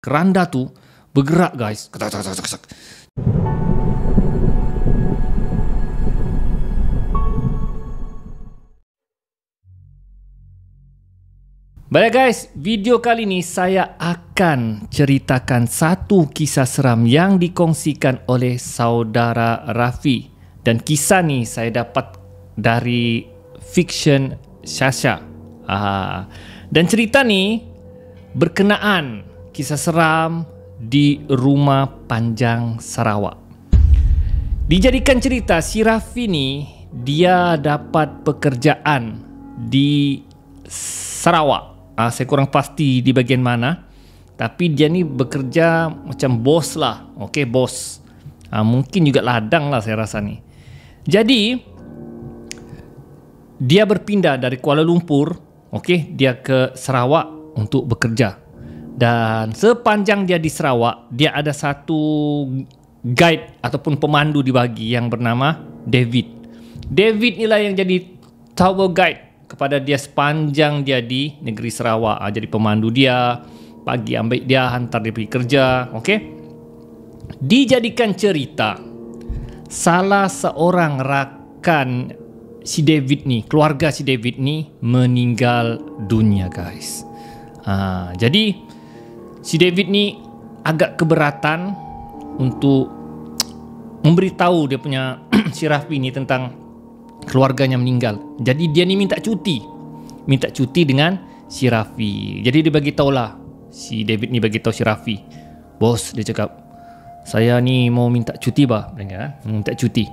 keranda tu bergerak guys. Ketak, ketak, ketak, ketak. Baik guys, video kali ini saya akan ceritakan satu kisah seram yang dikongsikan oleh saudara Rafi. Dan kisah ni saya dapat dari fiction Sasha. Dan cerita ni berkenaan kisah seram di Rumah Panjang Sarawak. Dijadikan cerita, si Rafi ni dia dapat pekerjaan di Sarawak. Saya kurang pasti di bagian mana, tapi dia ni bekerja macam bos lah. Okey, bos. Mungkin juga ladang lah saya rasa ni. Jadi dia berpindah dari Kuala Lumpur, okey, dia ke Sarawak untuk bekerja. Dan sepanjang dia di Sarawak, dia ada satu guide ataupun pemandu dibagi yang bernama David. David inilah yang jadi tour guide kepada dia sepanjang dia di negeri Sarawak. Jadi pemandu dia, pagi ambil dia, hantar dia pergi kerja. Okay? Dijadikan cerita, salah seorang rakan si David ni, keluarga si David ni meninggal dunia guys. Jadi si David ni agak keberatan untuk memberitahu dia punya si Rafi ni tentang keluarganya meninggal. Jadi dia ni minta cuti dengan si Rafi. Jadi dia bagi tahulah, si David ni bagi tahu si Rafi, bos, dia cakap, saya ni mau minta cuti bah, minta cuti.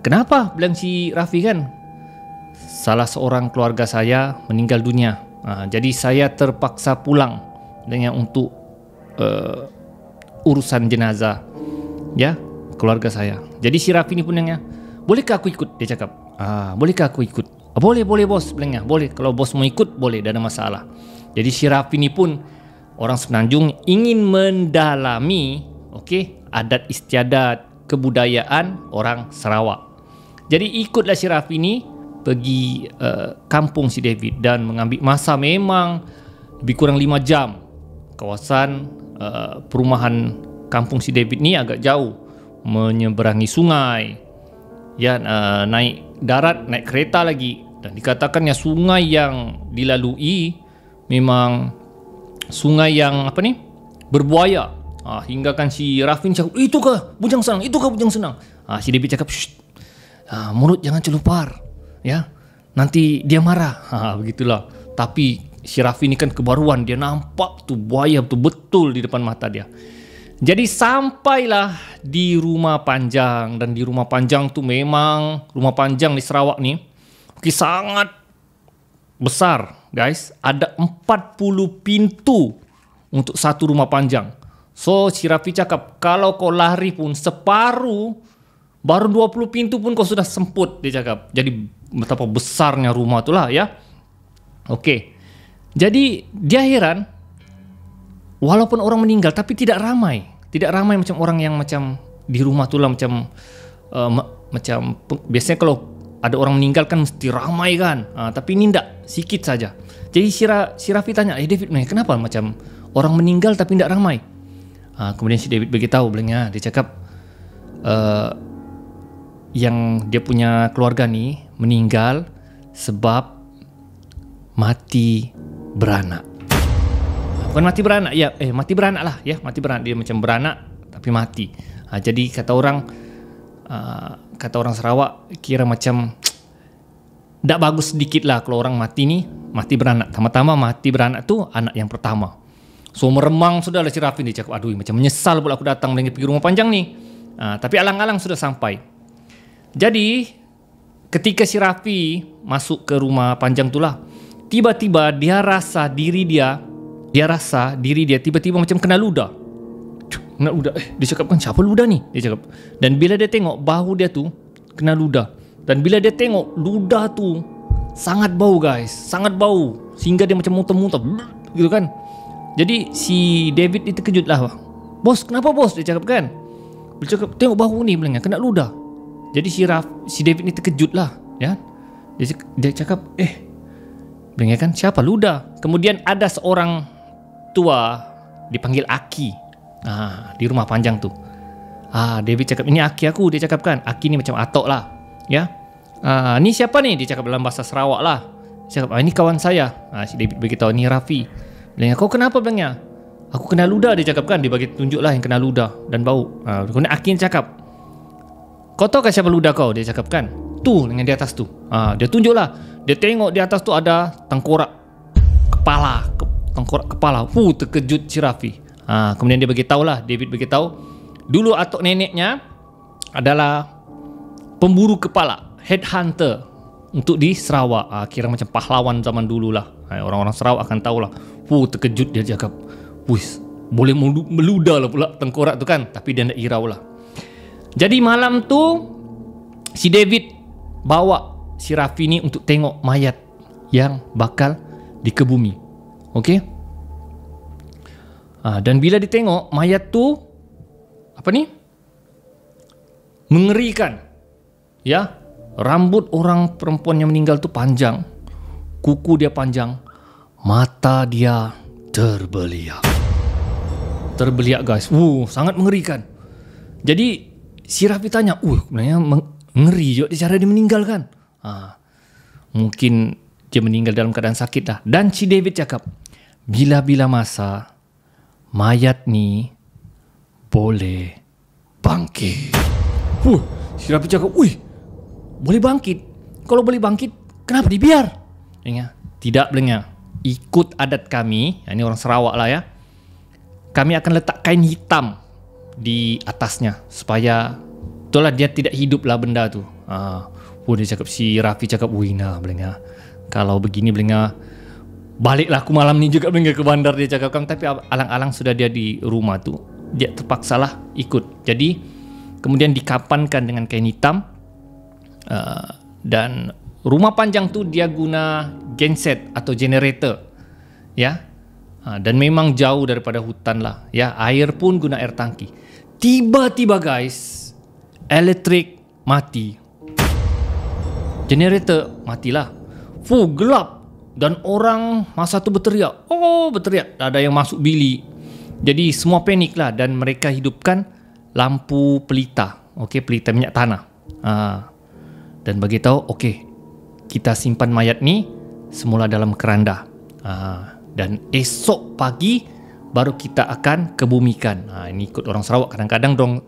Kenapa? Bilang si Rafi kan, salah seorang keluarga saya meninggal dunia. Jadi saya terpaksa pulang dengan untuk urusan jenazah ya keluarga saya. Jadi si Rafi ni pun nanya, bolehkah aku ikut? Dia cakap, bolehkah aku ikut? Boleh bos, bilangnya. Boleh, kalau bos mau ikut boleh, tak ada masalah. Jadi si Rafi ni pun orang Semenanjung, ingin mendalami adat istiadat kebudayaan orang Sarawak. Jadi ikutlah si Rafi ni pergi kampung si David dan mengambil masa memang lebih kurang 5 jam. Kawasan perumahan kampung si David ni agak jauh, menyeberangi sungai. Ya, naik darat, naik kereta lagi. Dan dikatakannya sungai yang dilalui memang sungai yang berbuaya. Hingga kan si Rafin cakap, itukah bujang senang, itukah bujang senang. Si David cakap, mulut jangan celupar, ya, nanti dia marah. Begitulah. Tapi si Rafin ni kan kebaruan, dia nampak tu buaya betul-betul di depan mata dia. Jadi sampailah di Rumah Panjang. Dan di Rumah Panjang tu memang Rumah Panjang di Sarawak ni sangat besar guys. Ada 40 pintu untuk satu Rumah Panjang. So si Rafi cakap, kalau kau lari pun separuh, baru 20 pintu pun kau sudah semput, dia cakap. Jadi betapa besarnya rumah tu lah ya. Okey. Jadi dia heran, walaupun orang meninggal tapi tidak ramai. Tidak ramai macam orang yang macam di rumah tu lah, macam biasanya kalau ada orang meninggal kan mesti ramai kan. Tapi ini tidak, sikit saja. Jadi si Rafi tanya, David, kenapa macam orang meninggal tapi tidak ramai? Kemudian si David beritahu, bilangnya, dia cakap yang dia punya keluarga ni meninggal sebab mati beranak. Bukan mati beranak, mati beranak lah ya, mati beranak. Dia macam beranak tapi mati. Jadi kata orang Sarawak kira macam tak bagus sedikit lah kalau orang mati ni mati beranak. Tama-tama mati beranak tu anak yang pertama. So meremang sudahlah si Rafi ni, cakap, aduh macam menyesal pula aku datang pergi Rumah Panjang ni. Tapi alang-alang sudah sampai. Jadi ketika si Rafi masuk ke Rumah Panjang tu lah, tiba-tiba dia rasa diri dia tiba-tiba macam kena ludah. Kena ludah. Dia cakap, kan siapa ludah ni? Dia cakap. Dan bila dia tengok bahu dia tu kena ludah. Dan bila dia tengok ludah tu sangat bau guys, sangat bau. Sehingga dia macam muntah-muntah gitu kan. Jadi si David ni terkejut lah. Bos, kenapa bos? Dia cakap kan. Dia cakap, tengok bahu ni bilangnya kena ludah. Jadi si David ni terkejut lah ya. Dia cakap, bilangnya kan, siapa ludah? Kemudian ada seorang tua dipanggil Aki di rumah panjang tu. David cakap, ini Aki aku, dia cakap kan. Aki ni macam atok lah, ya. Ni siapa ni? Dia cakap dalam bahasa Sarawak lah. Dia cakap, ini kawan saya. Si David beritahu, ni Rafi. Bilangnya, kau kenapa? Bilangnya, aku kenal ludah. Dia cakap kan, dia bagi tunjuk lah yang kenal ludah dan bau. Kemudian Aki cakap, kau tahu kan siapa ludah kau? Dia cakap kan, tu dengan di atas tu. Dia tunjuk lah. Dia tengok di atas tu ada tengkorak kepala. Tengkorak kepala. Terkejut si Rafi. Kemudian dia beritahu lah, David beritahu, dulu atuk neneknya adalah pemburu kepala, headhunter untuk di Sarawak. Kira macam pahlawan zaman dulu lah. Orang-orang Sarawak akan tahu lah. Terkejut dia cakap, boleh meludah lah pula tengkorak tu kan. Tapi dia nak irau lah. Jadi malam tu si David bawa si Rafi ni untuk tengok mayat yang bakal dikebumi. Okey? Dan bila ditengok mayat tu mengerikan. Ya, rambut orang perempuan yang meninggal tu panjang, kuku dia panjang, mata dia terbeliak. Terbeliak guys. Sangat mengerikan. Jadi si Rafi tanya, sebenarnya ngeri juga cara dia meninggal kan. Mungkin dia meninggal dalam keadaan sakit lah. Dan si David cakap, bila-bila masa mayat ni boleh bangkit. Si Rafi cakap, boleh bangkit. Kalau boleh bangkit, kenapa dibiar? Tidak, belengah. Ikut adat kami, ini orang Sarawak lah ya, kami akan letak kain hitam di atasnya supaya itulah dia tidak hidup lah benda tu. Dia cakap, si Rafi cakap, belengah. Kalau begini belengah, baliklah aku malam ni juga belengah ke bandar, dia cakap kan. Tapi alang-alang sudah dia di rumah tu, dia terpaksalah ikut. Jadi kemudian dikapankan dengan kain hitam. Dan rumah panjang tu dia guna genset atau generator, ya. Dan memang jauh daripada hutan lah, ya. Air pun guna air tangki. Tiba-tiba guys, elektrik mati, generator matilah. Gelap. Dan orang masa tu berteriak. Berteriak. Ada yang masuk bilik. Jadi semua panik lah. Dan mereka hidupkan lampu pelita. Pelita minyak tanah. Dan beritahu, kita simpan mayat ni semula dalam keranda. Dan esok pagi baru kita akan kebumikan. Ini ikut orang Sarawak. Kadang-kadang dorang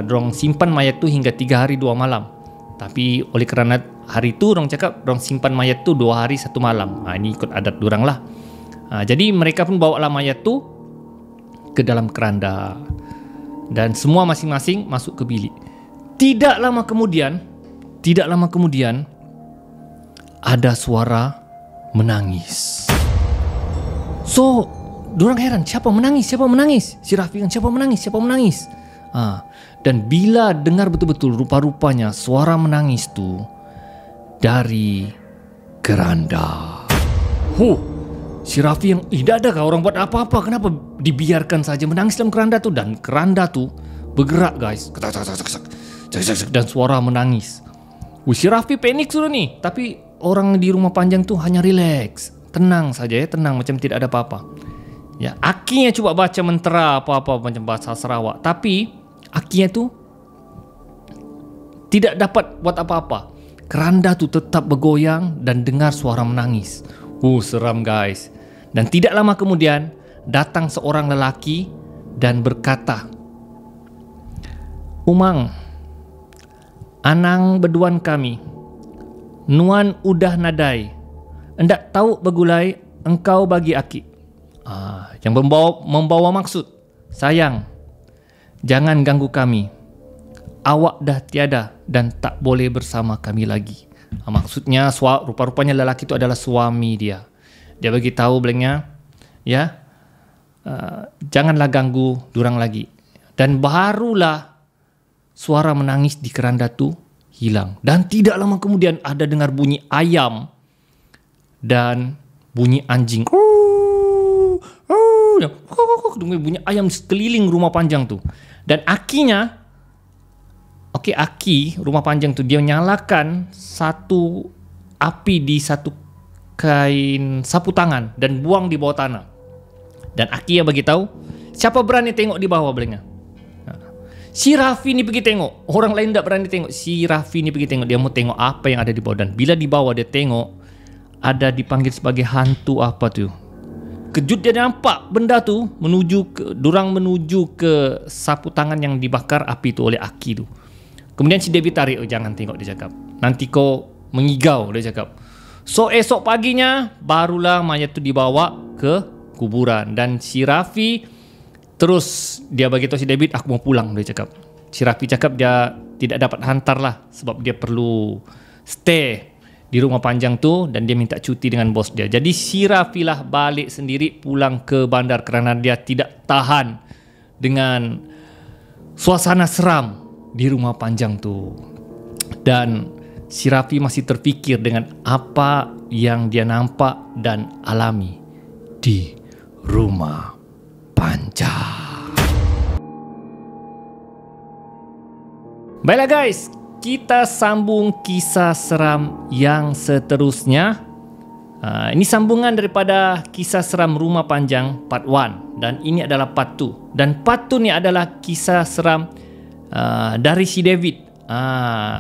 dorang simpan mayat tu hingga 3 hari 2 malam. Tapi oleh kerana hari tu dorang cakap dorang simpan mayat tu 2 hari 1 malam. Ini ikut adat dorang lah. Jadi mereka pun bawa lah mayat tu ke dalam keranda. Dan semua masing-masing masuk ke bilik. Tidak lama kemudian ada suara menangis. So dorang heran, siapa menangis? Si Rafi kan, siapa menangis? Dan bila dengar betul-betul, rupa-rupanya suara menangis tu dari keranda. Si Rafi yang, tidak ada kah orang buat apa-apa? Kenapa dibiarkan saja menangis dalam keranda tu? Dan keranda tu bergerak guys. Dan suara menangis. Si Rafi panik sudah ni. Tapi orang di rumah panjang tu hanya relax, tenang saja ya, tenang macam tidak ada apa-apa. Ya, Akinya cuba baca mentera apa-apa macam bahasa Sarawak, tapi Akinya tu tidak dapat buat apa-apa. Keranda tu tetap bergoyang dan dengar suara menangis. Seram guys. Dan tidak lama kemudian datang seorang lelaki dan berkata, "Umang, anang beduan kami, nuan udah nadai, hendak tahu begulai engkau bagi Aki." Yang membawa maksud, sayang, jangan ganggu kami. Awak dah tiada dan tak boleh bersama kami lagi. Maksudnya rupa-rupanya lelaki itu adalah suami dia. Dia bagi tahu belengnya, ya, janganlah ganggu durang lagi. Dan barulah suara menangis di keranda tu hilang. Dan tidak lama kemudian ada dengar bunyi ayam dan bunyi anjing. Bunyi ayam sekeliling rumah panjang tu. Dan Akinya, Aki rumah panjang tu, dia nyalakan satu api di satu kain sapu tangan dan buang di bawah tanah. Dan Aki yang bagi tahu, siapa berani tengok di bawah belengah. Si Raffi ni pergi tengok. Orang lain tak berani tengok. Si Raffi ni pergi tengok. Dia mau tengok apa yang ada di bawah. Dan bila di bawah dia tengok, ada dipanggil sebagai hantu apa tu. Kejut dia nampak benda tu durang menuju ke sapu tangan yang dibakar api tu oleh Aki tu. Kemudian si David tarik, jangan tengok, dia cakap. Nanti kau mengigau, dia cakap. So esok paginya barulah mayat tu dibawa ke kuburan. Dan si Raffi terus dia bagi tahu si David, aku mau pulang, dia cakap. Si Raffi cakap dia tidak dapat hantar lah sebab dia perlu stay di rumah panjang tu dan dia minta cuti dengan bos dia. Jadi si Raffi lah balik sendiri pulang ke bandar kerana dia tidak tahan dengan suasana seram di rumah panjang tu. Dan si Raffi masih terfikir dengan apa yang dia nampak dan alami di rumah panjang. Baiklah guys, kita sambung kisah seram yang seterusnya. Ini sambungan daripada kisah seram rumah panjang part 1 dan ini adalah part 2. Dan part 2 ni adalah kisah seram dari si David.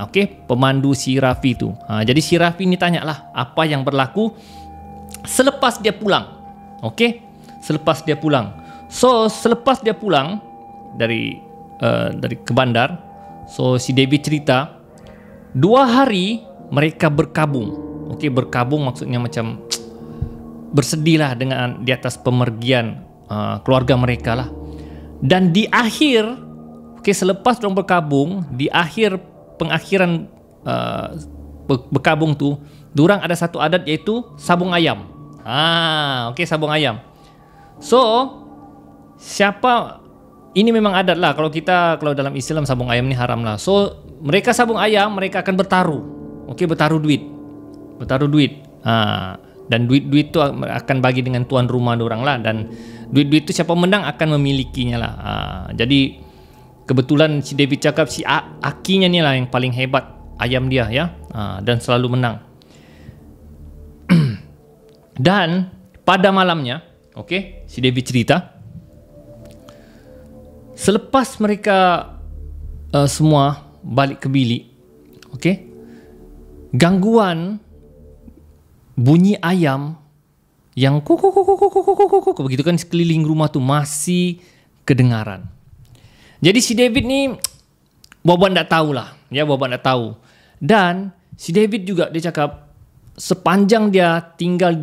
Okay, pemandu si Raffi tu. Jadi si Raffi ni tanyalah apa yang berlaku selepas dia pulang. Okay, selepas dia pulang. So selepas dia pulang dari ke bandar, so si David cerita 2 hari mereka berkabung. Okey, berkabung maksudnya macam bersedihlah dengan di atas pemergian keluarga mereka lah. Dan di akhir, okey, selepas mereka berkabung, di akhir pengakhiran berkabung tu, diorang ada satu adat iaitu sabung ayam. Okey, sabung ayam. So siapa, ini memang adat lah. Kalau dalam Islam sabung ayam ni haram lah. So mereka sabung ayam, mereka akan bertaruh. Okey, bertaruh duit. Dan duit tu akan bagi dengan tuan rumah diorang lah. Dan duit-duit tu siapa menang akan memilikinya lah. Jadi kebetulan si David cakap si Akinya ni lah yang paling hebat ayam dia ya. Dan selalu menang. Dan pada malamnya, okey, si David cerita, selepas mereka semua balik ke bilik, okey, gangguan bunyi ayam yang kuk begitu kan sekeliling rumah tu masih kedengaran. Jadi si David ni buat tak tahulah, ya, buat tak tahu. Dan si David juga dia cakap sepanjang dia tinggal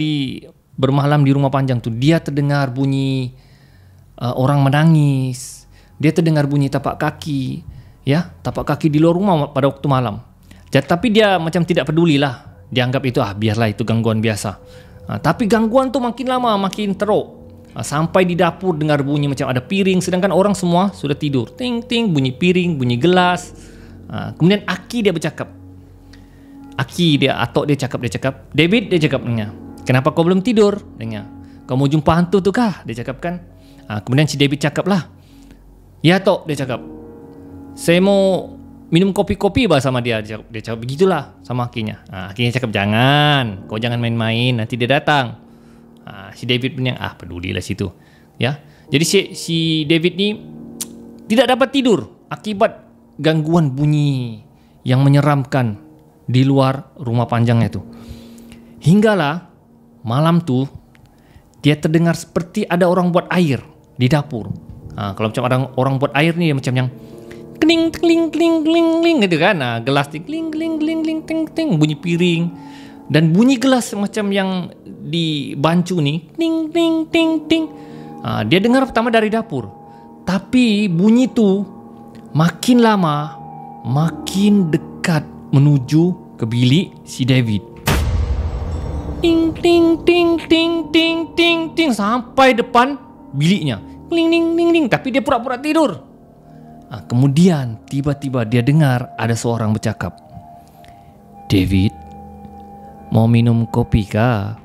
bermalam di rumah panjang tu, dia terdengar bunyi orang menangis. Dia terdengar bunyi tapak kaki, ya, tapak kaki di luar rumah pada waktu malam. Tapi dia macam tidak pedulilah. Dia anggap itu biarlah itu gangguan biasa. Tapi gangguan tu makin lama makin teruk. Sampai di dapur dengar bunyi macam ada piring, sedangkan orang semua sudah tidur. Ting ting, bunyi piring, bunyi gelas. Kemudian Aki dia bercakap. Atok dia cakap, David, dia cakap dengar, kenapa kau belum tidur? Dengar, kau mau jumpa hantu tu kah? Dia cakap kan. Kemudian si David cakap lah, ya Tok, dia cakap, saya mau minum kopi-kopi sama dia. Dia cakap begitulah sama Akinya. Akinya cakap, kau jangan main-main, nanti dia datang. Si David pun yang pedulilah situ, ya. Jadi si David ni tidak dapat tidur akibat gangguan bunyi yang menyeramkan di luar rumah panjangnya itu. Hinggalah malam tu dia terdengar seperti ada orang buat air di dapur. Kalau macam ada orang buat air ni macam yang kling kling kling kling kling gitu kan. Gelas ni kling kling kling kling ting ting, bunyi piring dan bunyi gelas macam yang di bancu ni ting ting ting ting. Dia dengar pertama dari dapur, tapi bunyi tu makin lama makin dekat menuju ke bilik si David. Ting ting ting ting ting ting ting sampai depan biliknya. Kling ting ting ting, tapi dia pura-pura tidur. Kemudian tiba-tiba dia dengar ada seorang bercakap, David, mau minum kopi kah?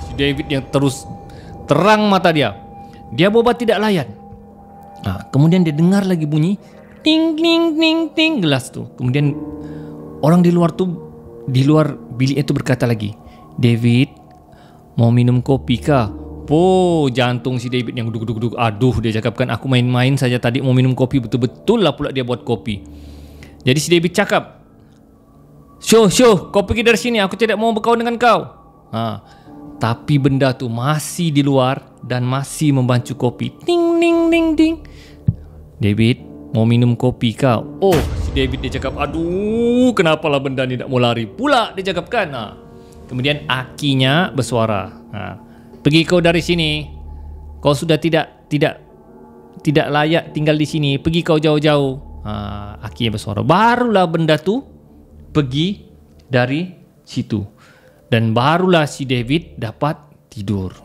Si David yang terus terang mata dia. Dia boba tidak layan. Kemudian dia dengar lagi bunyi ting ting ting ting gelas tu. Kemudian orang di luar bilik itu berkata lagi, David, mau minum kopi kah? Apa jantung si David yang duduk-duduk. Aduh, dia cakap kan, aku main-main saja tadi mau minum kopi, betul-betul lah pula dia buat kopi. Jadi si David cakap, Syuh, kau pergi dari sini, aku tidak mau berkawan dengan kau. Tapi benda tu masih di luar dan masih membancu kopi. Ding, ding, ding, ding. David, mau minum kopi kau? Oh, si David dia cakap, aduh, kenapalah benda ni tak mau lari pula, dia cakap kan. Kemudian akinya bersuara, pergi kau dari sini. Kau sudah tidak layak tinggal di sini. Pergi kau jauh-jauh. Akinya bersuara. Barulah benda tu pergi dari situ. Dan barulah si David dapat tidur.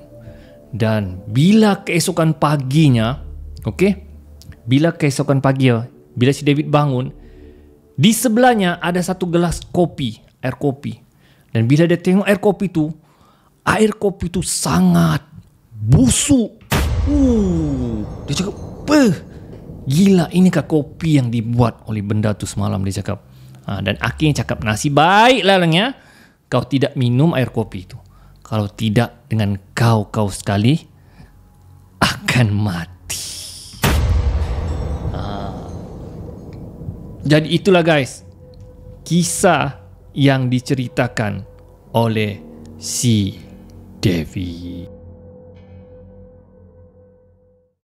Dan bila keesokan paginya, bila si David bangun, di sebelahnya ada satu gelas kopi, air kopi. Dan bila dia tengok air kopi tu sangat busuk. Dia cakap, gila, inikah kopi yang dibuat oleh benda tu semalam, dia cakap. Dan akhirnya cakap, nasib baiklah Langnya kau tidak minum air kopi itu. Kalau tidak, dengan kau sekali akan mati. Jadi itulah guys, kisah yang diceritakan oleh si David.